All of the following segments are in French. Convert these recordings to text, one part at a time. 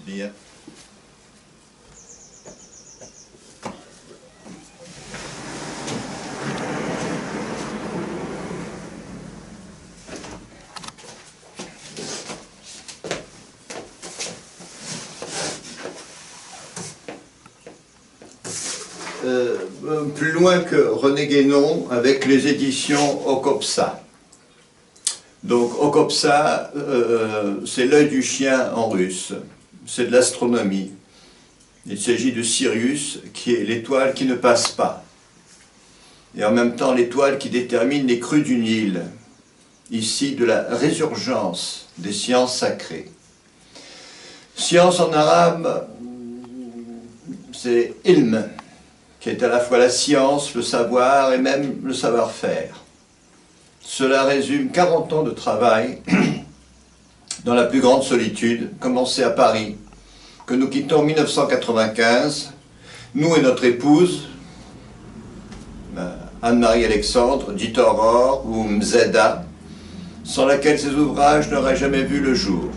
Bien. Plus loin que René Guénon avec les éditions Okopsa. Donc Okopsa, c'est l'œil du chien en russe, c'est de l'astronomie. Il s'agit de Sirius, qui est l'étoile qui ne passe pas. Et en même temps l'étoile qui détermine les crues du Nil. Ici de la résurgence des sciences sacrées. Science en arabe, c'est ilm, qui est à la fois la science, le savoir et même le savoir-faire. Cela résume 40 ans de travail dans la plus grande solitude, commencé à Paris, que nous quittons en 1995, nous et notre épouse, Anne-Marie Alexandre, dite Aurore ou Mzeda, sans laquelle ces ouvrages n'auraient jamais vu le jour.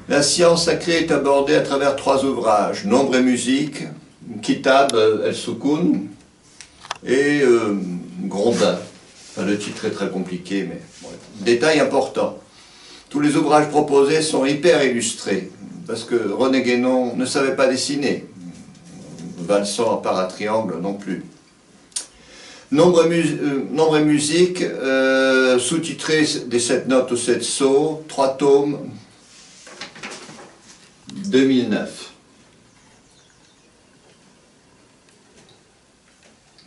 La science sacrée est abordée à travers 3 ouvrages, Nombre et musique, Kitab el-Soukoun et Grondin. Enfin, le titre est très compliqué, mais bon, détail important. Tous les ouvrages proposés sont hyper illustrés, parce que René Guénon ne savait pas dessiner. Valson en paratriangle non plus. Nombre et musique, sous-titré des 7 notes aux 7 sceaux, 3 tomes, 2009.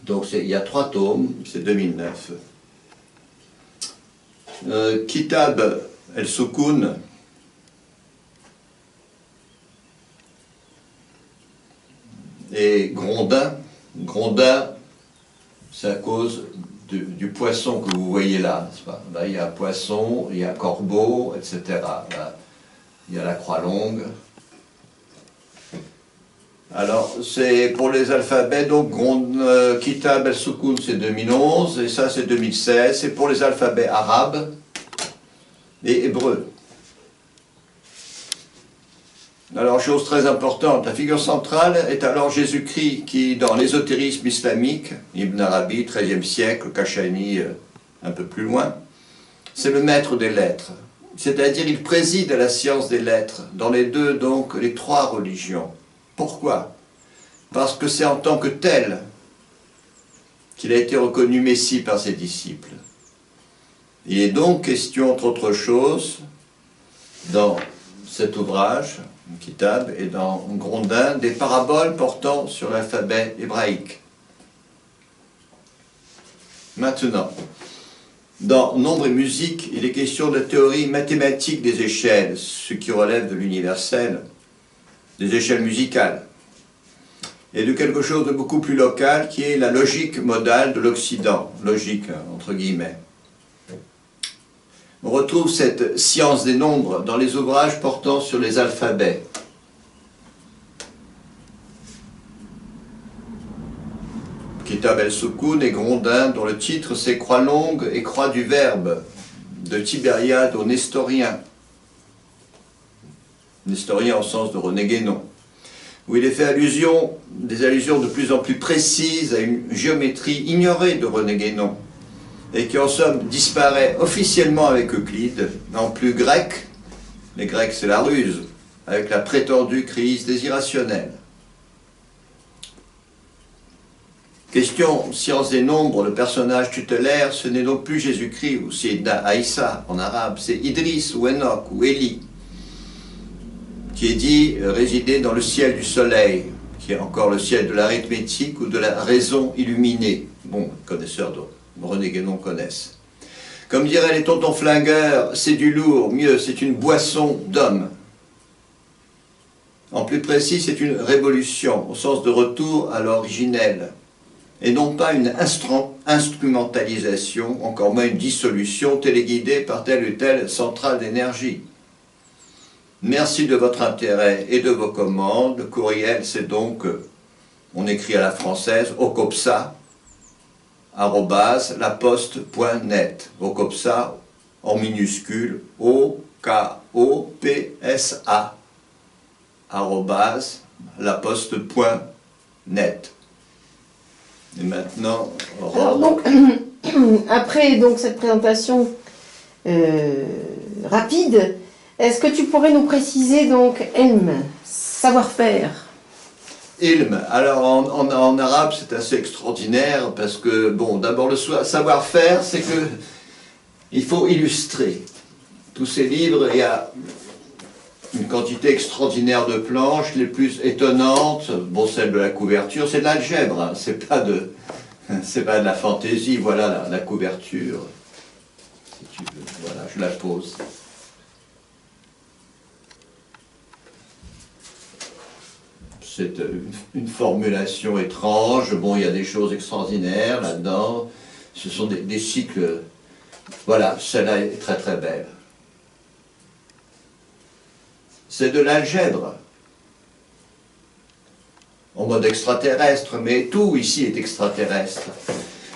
Donc il y a 3 tomes, c'est 2009. Kitab el-Soukoun, et Grondin. Grondin, c'est à cause du poisson que vous voyez là, n'est-ce pas? Là, il y a poisson, il y a corbeau, etc. Là, il y a la croix longue. Alors, c'est pour les alphabets, donc Kitab el-Soukoun c'est 2011, et ça c'est 2016, c'est pour les alphabets arabes et hébreux. Alors, chose très importante, la figure centrale est alors Jésus-Christ qui, dans l'ésotérisme islamique, Ibn Arabi, XIIIe siècle, Kashani un peu plus loin, c'est le maître des lettres. C'est-à-dire, il préside à la science des lettres, dans les 3 religions. Pourquoi? Parce que c'est en tant que tel qu'il a été reconnu Messie par ses disciples. Il est donc question, entre autres choses, dans cet ouvrage, Kitab, et dans Grondin, des paraboles portant sur l'alphabet hébraïque. Maintenant, dans Nombre et musique, il est question de théorie mathématique des échelles, ce qui relève de l'universel, des échelles musicales, et de quelque chose de beaucoup plus local qui est la logique modale de l'Occident, logique entre guillemets. On retrouve cette science des nombres dans les ouvrages portant sur les alphabets. Kitab el-Soukoun et Grondin, dont le titre c'est Croix longue et Croix du Verbe, de Tibériade au Nestorien. Nestorien au sens de René Guénon, où il est fait des allusions de plus en plus précises à une géométrie ignorée de René Guénon, et qui en somme disparaît officiellement avec Euclide, en plus grec, les Grecs c'est la ruse, avec la prétendue crise des irrationnels. Question science des nombres, le personnage tutélaire, ce n'est donc plus Jésus-Christ ou Sayyidina Aïssa en arabe, c'est Idris ou Enoch ou Élie, qui est dit résider dans le ciel du soleil, qui est encore le ciel de l'arithmétique ou de la raison illuminée. Bon, les connaisseurs de René Guénon connaissent. Comme diraient les tontons flingueurs, c'est du lourd, mieux, c'est une boisson d'homme. En plus précis, c'est une révolution, au sens de retour à l'originel, et non pas une instrumentalisation, encore moins une dissolution téléguidée par telle ou telle centrale d'énergie. Merci de votre intérêt et de vos commandes. Le courriel, c'est donc, on écrit à la française, okopsa@laposte.net. Okopsa en minuscule, O-K-O-P-S-A. laposte.net. Et maintenant, alors donc, après donc, cette présentation rapide, est-ce que tu pourrais nous préciser donc Ilm, savoir-faire? Ilm, alors en arabe c'est assez extraordinaire parce que, bon, d'abord le savoir-faire, c'est que il faut illustrer. Tous ces livres, il y a une quantité extraordinaire de planches, les plus étonnantes, bon, celle de la couverture, c'est de l'algèbre, hein, c'est pas de la fantaisie. Voilà la couverture, si tu veux, voilà, je la pose. C'est une formulation étrange, bon, il y a des choses extraordinaires là-dedans, ce sont des cycles, voilà, celle-là est très très belle. C'est de l'algèbre, en mode extraterrestre, mais tout ici est extraterrestre.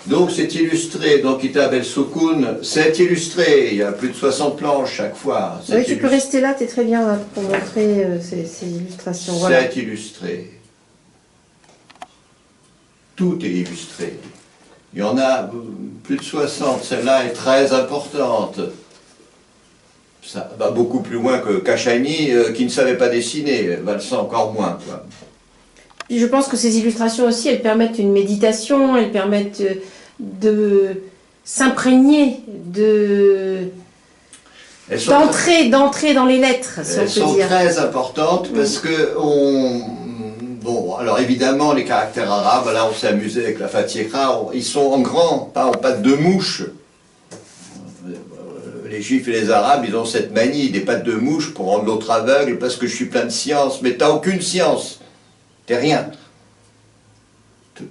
Donc c'est illustré, donc Kitab el-Soukoun, c'est illustré, il y a plus de 60 planches chaque fois. Oui, tu peux rester là, tu es très bien là, pour montrer ces illustrations. Voilà. C'est illustré. Tout est illustré. Il y en a plus de 60, celle-là est très importante. Ça va beaucoup plus loin que Kashani, qui ne savait pas dessiner, Valsan encore moins, quoi. Puis je pense que ces illustrations aussi, elles permettent une méditation, elles permettent de s'imprégner, d'entrer dans les lettres, si on peut dire. Elles sont très importantes parce que bon, alors évidemment, les caractères arabes, là on s'est amusé avec la Fatiha, ils sont en grand, pas en pattes de mouche. Les Juifs et les Arabes, ils ont cette manie, des pattes de mouche pour rendre l'autre aveugle, parce que je suis plein de science, mais t'as aucune science. T'es rien.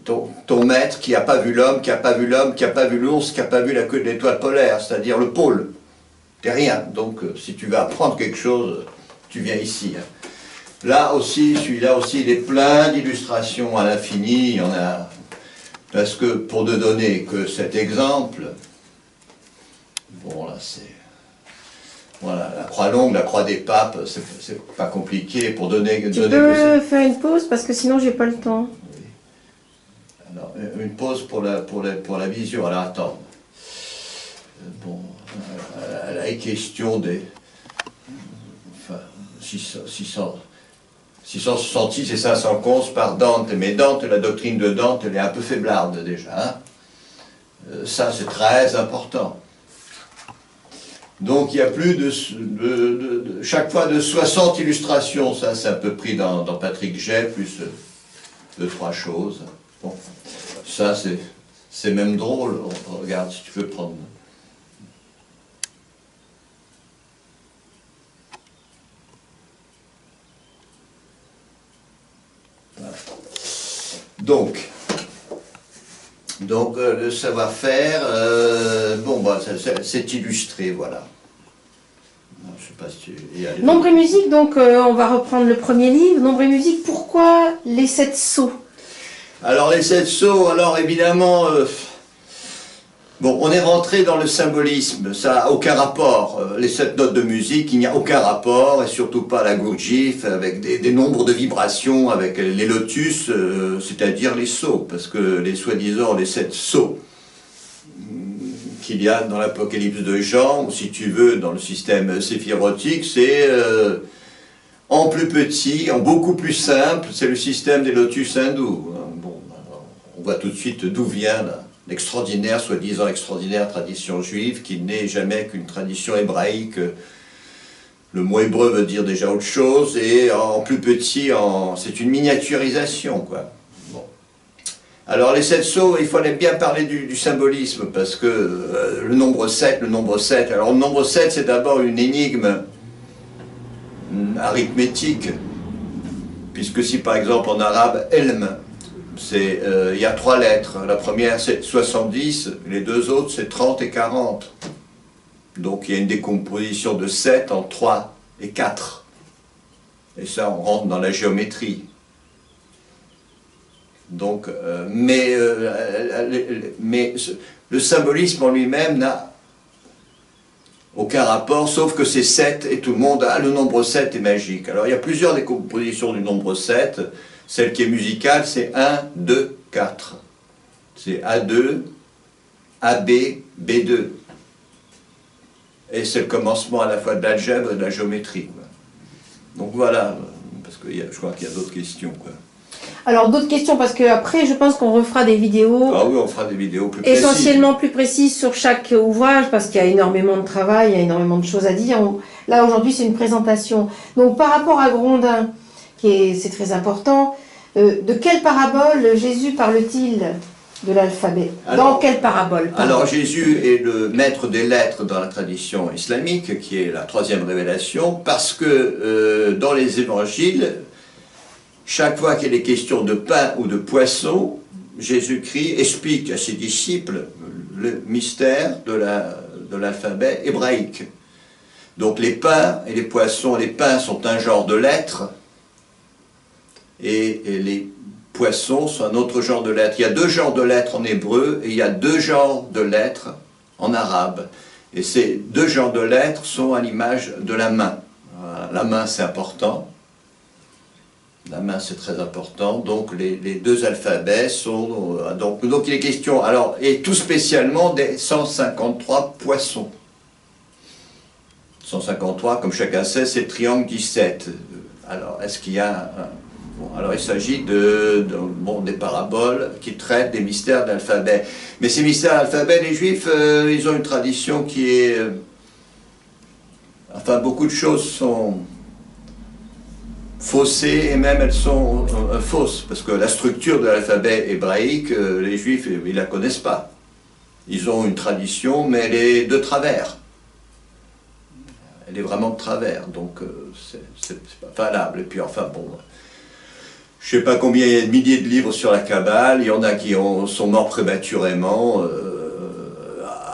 Ton maître qui n'a pas vu l'homme, qui n'a pas vu l'homme, qui n'a pas vu l'ours, qui n'a pas vu la queue de l'étoile polaire, c'est-à-dire le pôle. T'es rien. Donc si tu veux apprendre quelque chose, tu viens ici. Hein. Là aussi, celui-là aussi, il est plein d'illustrations à l'infini. Il y en a. Parce que pour ne donner que cet exemple, bon là c'est. Voilà, la croix longue, la croix des papes, c'est pas compliqué pour donner. Tu peux faire une pause parce que sinon j'ai pas le temps. Oui. Alors, une pause pour la vision. Alors attends. Bon, la question des. Enfin, 666 et 511 par Dante. Mais Dante, la doctrine de Dante, elle est un peu faiblarde déjà. Hein. Ça, c'est très important. Donc il y a plus de chaque fois de 60 illustrations, ça c'est un peu pris dans Patrick Jay, plus 2-3 choses. Bon, ça c'est même drôle, regarde si tu veux prendre. Voilà. Donc le savoir-faire, bon, bah, c'est illustré, voilà. Je sais pas si Nombre et musique, donc on va reprendre le premier livre. Nombre et musique, pourquoi les 7 sceaux? Alors les 7 sceaux, alors évidemment, bon, on est rentré dans le symbolisme, ça n'a aucun rapport. Les 7 notes de musique, il n'y a aucun rapport, et surtout pas la Gurdjieff, avec des nombres de vibrations, avec les lotus, c'est-à-dire les sceaux, parce que les soi-disant les 7 sceaux qu'il y a dans l'Apocalypse de Jean, ou si tu veux, dans le système séphirotique, c'est en plus petit, en beaucoup plus simple, c'est le système des lotus hindous. Bon, alors, on voit tout de suite d'où vient l'extraordinaire, soi-disant extraordinaire tradition juive, qui n'est jamais qu'une tradition hébraïque. Le mot hébreu veut dire déjà autre chose, et en plus petit, c'est une miniaturisation, quoi. Bon. Alors les 7 sceaux, il fallait bien parler du symbolisme, parce que le nombre 7, alors le nombre 7 c'est d'abord une énigme arithmétique, puisque si par exemple en arabe, elm, il y a 3 lettres, la première c'est 70, les deux autres c'est 30 et 40. Donc il y a une décomposition de 7 en 3 et 4. Et ça on rentre dans la géométrie. Donc, mais le symbolisme en lui-même Aucun rapport, sauf que c'est 7 et tout le monde a le nombre 7 est magique. Alors il y a plusieurs décompositions du nombre 7. Celle qui est musicale, c'est 1, 2, 4. C'est A2, AB, B2. Et c'est le commencement à la fois de l'algèbre et de la géométrie. Quoi. Donc voilà, parce que je crois qu'il y a d'autres questions. Quoi. Alors d'autres questions, parce qu'après je pense qu'on refera des vidéos. Ah oui, on fera des vidéos plus précises. Essentiellement plus précises sur chaque ouvrage, parce qu'il y a énormément de travail, il y a énormément de choses à dire. Là aujourd'hui c'est une présentation. Donc par rapport à Grondin, c'est très important, de quelle parabole Jésus parle-t-il de l'alphabet? Dans quelle parabole? Alors Jésus est le maître des lettres dans la tradition islamique, qui est la troisième révélation, parce que dans les évangiles, chaque fois qu'il est question de pain ou de poisson, Jésus-Christ explique à ses disciples le mystère de l'alphabet hébraïque. Donc les pains et les poissons, les pains sont un genre de lettres, et les poissons sont un autre genre de lettres. Il y a deux genres de lettres en hébreu, et il y a deux genres de lettres en arabe. Et ces deux genres de lettres sont à l'image de la main. Voilà. La main, c'est important. La main, c'est très important. Donc, les deux alphabets sont... donc, il est question... Alors, et tout spécialement des 153 poissons. 153, comme chacun sait, c'est triangle 17. Alors, est-ce qu'il y a... Bon, alors, il s'agit des paraboles qui traitent des mystères de l'alphabet. Mais ces mystères de l'alphabet, les Juifs, ils ont une tradition qui est... enfin, beaucoup de choses sont... faussées, et même elles sont fausses, parce que la structure de l'alphabet hébraïque, les Juifs, ils ne la connaissent pas. Ils ont une tradition, mais elle est de travers. Elle est vraiment de travers, donc c'est pas valable. Et puis enfin, bon, je ne sais pas combien il y a de milliers de livres sur la Kabbale, il y en a qui sont morts prématurément,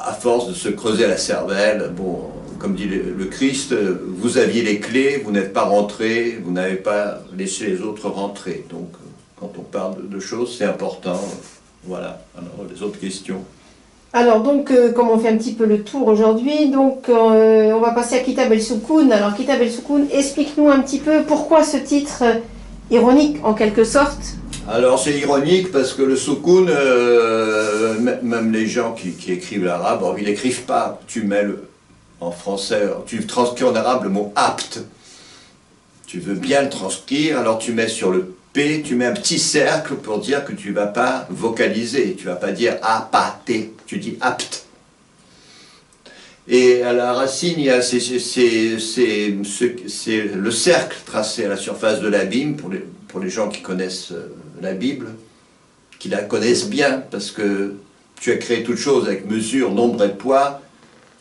à force de se creuser la cervelle. Bon, comme dit le Christ, vous aviez les clés, vous n'êtes pas rentrés, vous n'avez pas laissé les autres rentrer. Donc, quand on parle de choses, c'est important. Voilà. Alors, les autres questions. Alors, donc, comme on fait un petit peu le tour aujourd'hui, donc, on va passer à Kitab el-Soukoun. Alors, Kitab el-Soukoun, explique-nous un petit peu pourquoi ce titre ironique, en quelque sorte. Alors, c'est ironique parce que le Soukoun, même les gens qui écrivent l'arabe, ils n'écrivent pas. Tu mets en français, tu transcris en arabe le mot apte. Tu veux bien le transcrire, alors tu mets sur le P, tu mets un petit cercle pour dire que tu ne vas pas vocaliser, tu ne vas pas dire apaté, tu dis apte. Et à la racine, il y a c'est le cercle tracé à la surface de l'abîme pour les gens qui connaissent la Bible, qui la connaissent bien, parce que tu as créé toute chose avec mesure, nombre et poids.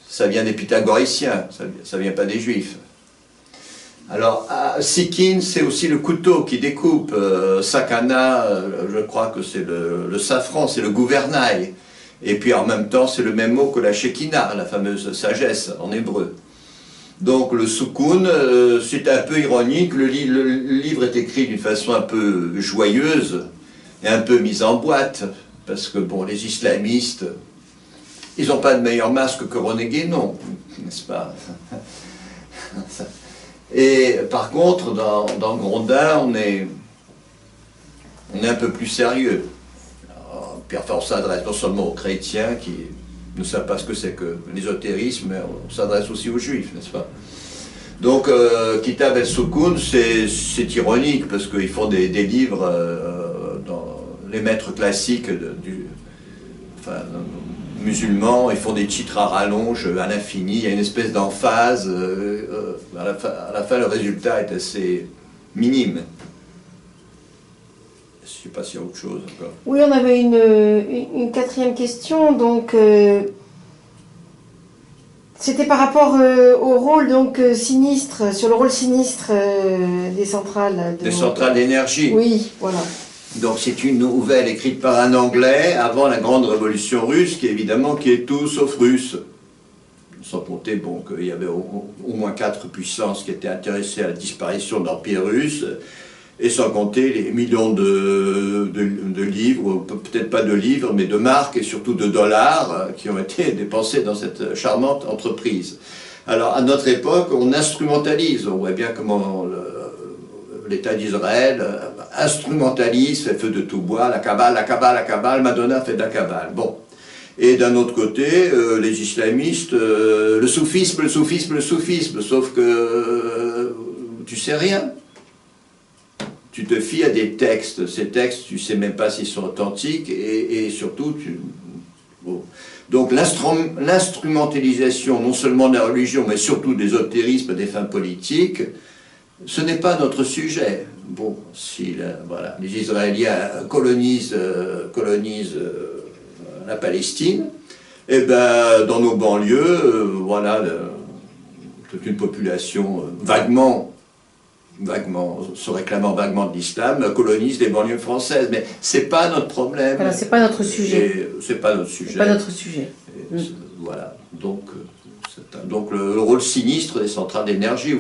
Ça vient des pythagoriciens, ça ne vient pas des juifs. Alors, sikin, c'est aussi le couteau qui découpe. Sakana, je crois que c'est le safran, c'est le gouvernail. Et puis en même temps, c'est le même mot que la Shekinah, la fameuse sagesse en hébreu. Donc le soukoun, c'est un peu ironique. Le livre est écrit d'une façon un peu joyeuse et un peu mise en boîte. Parce que, bon, les islamistes... ils n'ont pas de meilleur masque que René Guénon, n'est-ce pas? Et par contre, dans Grondin, on est un peu plus sérieux. Alors, puis enfin, on s'adresse non seulement aux chrétiens qui ne savent pas ce que c'est que l'ésotérisme, mais on s'adresse aussi aux juifs, n'est-ce pas? Donc, Kitab el-Soukoun, c'est ironique, parce qu'ils font des livres dans les maîtres classiques musulmans, ils font des titres à rallonge à l'infini, il y a une espèce d'emphase, à la fin le résultat est assez minime. Je ne sais pas s'il y a autre chose encore. Oui, on avait une quatrième question, donc c'était par rapport au rôle donc sinistre, sur le rôle sinistre des centrales. Des centrales d'énergie. Oui, voilà. Donc c'est une nouvelle écrite par un Anglais avant la grande révolution russe, qui est tout sauf russe. Sans compter bon, qu'il y avait au moins 4 puissances qui étaient intéressées à la disparition de l'Empire russe, et sans compter les millions de livres, peut-être pas de livres, mais de marques et surtout de dollars qui ont été dépensés dans cette charmante entreprise. Alors, à notre époque, on instrumentalise. On voit bien comment l'État d'Israël instrumentalise, fait feu de tout bois, la Kabbale, Madonna fait de la Kabbale. Bon. Et d'un autre côté, les islamistes, le soufisme, sauf que tu sais rien. Tu te fies à des textes, ces textes, tu ne sais même pas s'ils sont authentiques, et surtout, bon. Donc l'instrumentalisation non seulement de la religion, mais surtout des ésotérismes, des fins politiques, ce n'est pas notre sujet. Bon, si voilà, les Israéliens colonisent la Palestine, et ben dans nos banlieues, voilà, toute une population se réclamant vaguement de l'islam, colonise les banlieues françaises. Mais c'est pas notre problème. Voilà, c'est pas notre sujet. C'est pas notre sujet. C'est pas notre sujet. Voilà. Donc le rôle sinistre des centrales d'énergie,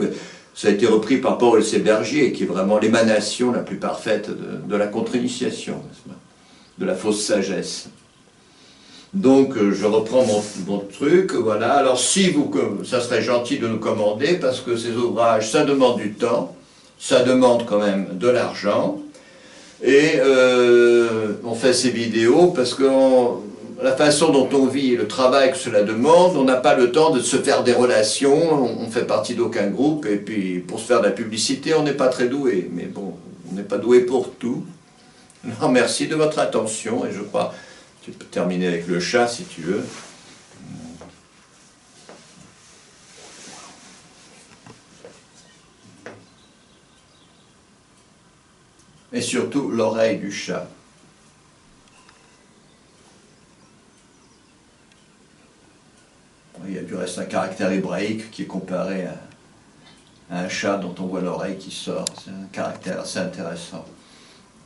ça a été repris par Paul Sébergier, qui est vraiment l'émanation la plus parfaite de la contre-initiation, de la fausse sagesse. Donc je reprends mon truc, voilà. Alors si ça serait gentil de nous commander, parce que ces ouvrages, ça demande du temps, ça demande quand même de l'argent, et on fait ces vidéos parce que la façon dont on vit et le travail que cela demande, on n'a pas le temps de se faire des relations, on ne fait partie d'aucun groupe, et puis pour se faire de la publicité, on n'est pas très doué, mais bon, on n'est pas doué pour tout. Alors merci de votre attention, et je crois... Tu peux terminer avec le chat si tu veux. Et surtout l'oreille du chat. Il y a du reste un caractère hébraïque qui est comparé à un chat dont on voit l'oreille qui sort. C'est un caractère assez intéressant.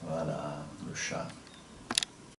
Voilà, le chat.